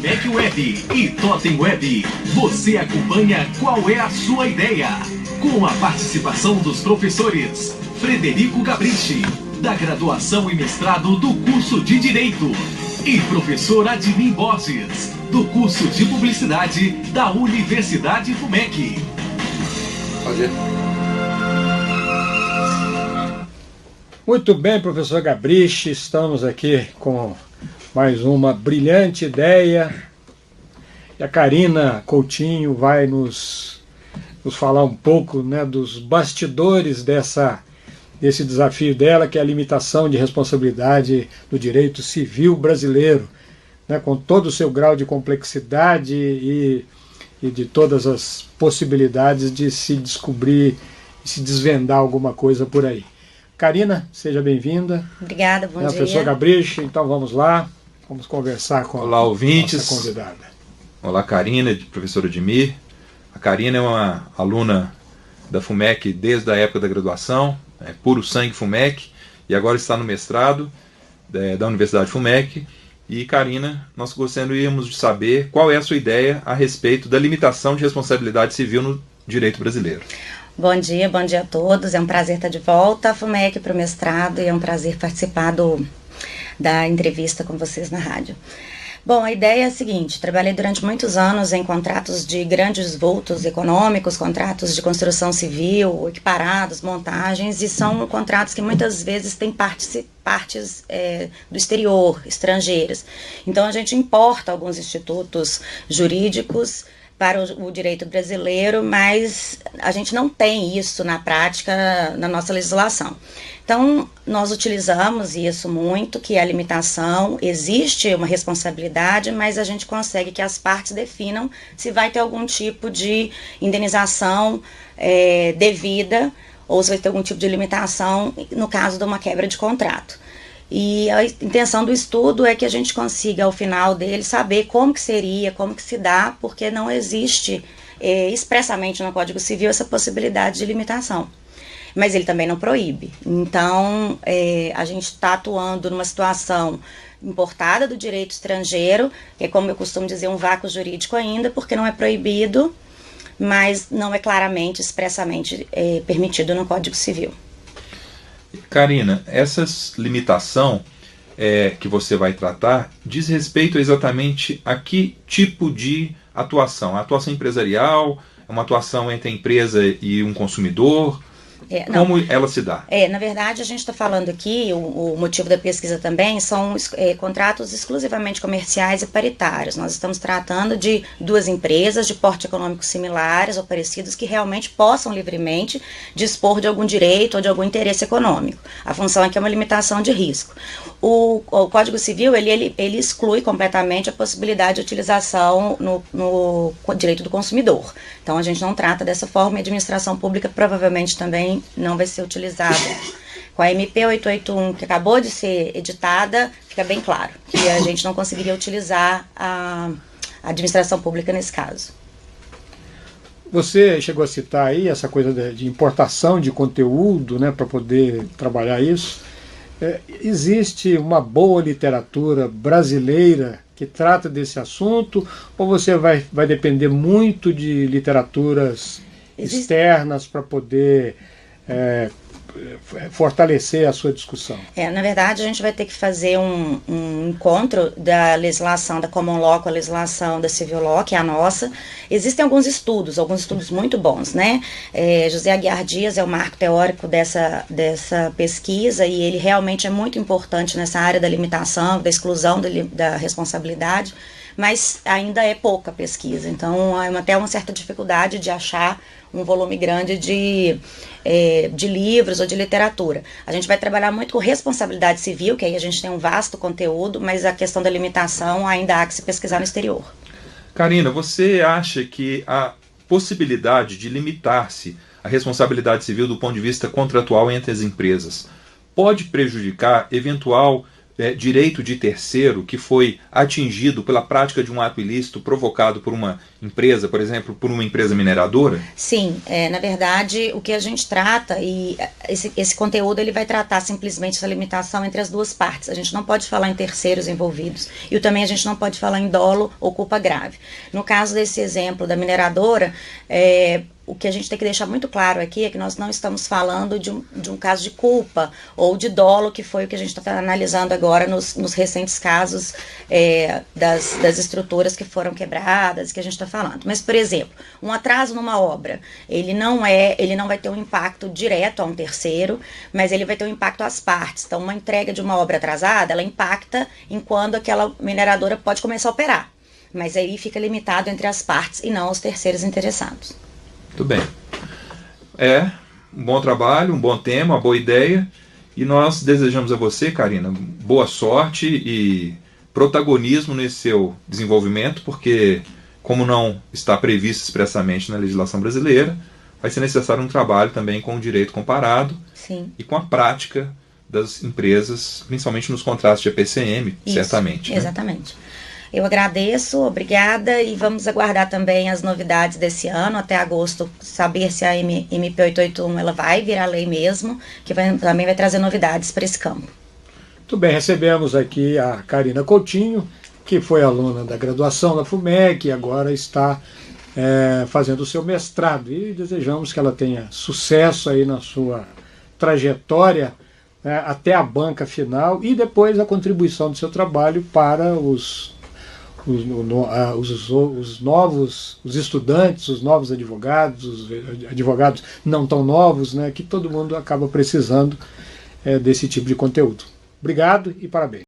FUMEC Web e Totem Web, você acompanha Qual é a Sua Ideia? Com a participação dos professores Frederico Gabrichi, da graduação e mestrado do curso de Direito, e professor Admin Borges, do curso de Publicidade da Universidade FUMEC. Pode ir. Muito bem, professor Gabrichi, estamos aqui com mais uma brilhante ideia. E a Karina Coutinho vai nos falar um pouco, né, dos bastidores desse desafio dela, que é a limitação de responsabilidade do direito civil brasileiro, né, com todo o seu grau de complexidade e de todas as possibilidades de se descobrir e se desvendar alguma coisa por aí. Karina, seja bem-vinda. Obrigada, bom dia. Professor Gabrichi, então vamos lá, vamos conversar com Olá, ouvintes. Nossa convidada. Olá, Karina, professora Admir. A Karina é uma aluna da FUMEC desde a época da graduação, é puro sangue FUMEC, e agora está no mestrado da Universidade FUMEC. E, Karina, nós gostaríamos de saber qual é a sua ideia a respeito da limitação de responsabilidade civil no direito brasileiro. Bom dia a todos. É um prazer estar de volta à FUMEC para o mestrado e é um prazer participar da entrevista com vocês na rádio. Bom, a ideia é a seguinte: trabalhei durante muitos anos em contratos de grandes vultos econômicos, contratos de construção civil, equiparados, montagens, e são contratos que muitas vezes têm partes do exterior, estrangeiras. Então a gente importa alguns institutos jurídicos para o direito brasileiro, mas a gente não tem isso na prática na nossa legislação. Então, nós utilizamos isso muito, que é a limitação. Existe uma responsabilidade, mas a gente consegue que as partes definam se vai ter algum tipo de indenização devida ou se vai ter algum tipo de limitação no caso de uma quebra de contrato. E a intenção do estudo é que a gente consiga, ao final dele, saber como que seria, como que se dá, porque não existe expressamente no Código Civil essa possibilidade de limitação. Mas ele também não proíbe. Então, a gente está atuando numa situação importada do direito estrangeiro, que é, como eu costumo dizer, um vácuo jurídico ainda, porque não é proibido, mas não é claramente, expressamente permitido no Código Civil. Karina, essa limitação que você vai tratar diz respeito exatamente a que tipo de atuação? A atuação empresarial? É uma atuação entre a empresa e um consumidor? Como ela se dá? Na verdade, a gente está falando aqui, o motivo da pesquisa também são contratos exclusivamente comerciais e paritários. Nós estamos tratando de duas empresas de porte econômico similares ou parecidos que realmente possam livremente dispor de algum direito ou de algum interesse econômico. A função aqui é uma limitação de risco. O Código Civil, ele exclui completamente a possibilidade de utilização no direito do consumidor. Então, a gente não trata dessa forma e a administração pública provavelmente também não vai ser utilizada. Com a MP 881, que acabou de ser editada, fica bem claro que a gente não conseguiria utilizar a administração pública nesse caso. Você chegou a citar aí essa coisa de importação de conteúdo, né, para poder trabalhar isso. Existe uma boa literatura brasileira que trata desse assunto, ou você vai depender muito de literaturas externas para poder fortalecer a sua discussão? Na verdade, a gente vai ter que fazer um encontro da legislação da Common Law com a legislação da Civil Law, que é a nossa. Existem alguns estudos muito bons, né? José Aguiar Dias é o marco teórico dessa pesquisa e ele realmente é muito importante nessa área da limitação, da exclusão da responsabilidade, mas ainda é pouca pesquisa, então há até uma certa dificuldade de achar um volume grande de livros ou de literatura. A gente vai trabalhar muito com responsabilidade civil, que aí a gente tem um vasto conteúdo, mas a questão da limitação ainda há que se pesquisar no exterior. Karina, você acha que a possibilidade de limitar-se a responsabilidade civil do ponto de vista contratual entre as empresas pode prejudicar eventual direito de terceiro que foi atingido pela prática de um ato ilícito provocado por uma empresa, por exemplo, por uma empresa mineradora? Sim, na verdade, o que a gente trata, e esse conteúdo ele vai tratar simplesmente essa limitação entre as duas partes. A gente não pode falar em terceiros envolvidos e também a gente não pode falar em dolo ou culpa grave. No caso desse exemplo da mineradora, o que a gente tem que deixar muito claro aqui é que nós não estamos falando de um caso de culpa ou de dolo, que foi o que a gente está analisando agora nos recentes casos das estruturas que foram quebradas, que a gente está falando. Mas, por exemplo, um atraso numa obra, ele não vai ter um impacto direto a um terceiro, mas ele vai ter um impacto às partes. Então, uma entrega de uma obra atrasada, ela impacta em quando aquela mineradora pode começar a operar. Mas aí fica limitado entre as partes e não aos terceiros interessados. Muito bem. Um bom trabalho, um bom tema, uma boa ideia. E nós desejamos a você, Karina, boa sorte e protagonismo nesse seu desenvolvimento, porque, como não está previsto expressamente na legislação brasileira, vai ser necessário um trabalho também com o direito comparado. Sim. E com a prática das empresas, principalmente nos contratos de EPCM, Isso, certamente. Exatamente. Eu agradeço, obrigada, e vamos aguardar também as novidades desse ano, até agosto, saber se a MP 881 ela vai virar lei mesmo, que também vai trazer novidades para esse campo. Muito bem, recebemos aqui a Karina Coutinho, que foi aluna da graduação da FUMEC e agora está fazendo o seu mestrado, e desejamos que ela tenha sucesso aí na sua trajetória até a banca final e depois a contribuição do seu trabalho para os estudantes, os novos advogados, os advogados não tão novos, né, que todo mundo acaba precisando desse tipo de conteúdo. Obrigado e parabéns.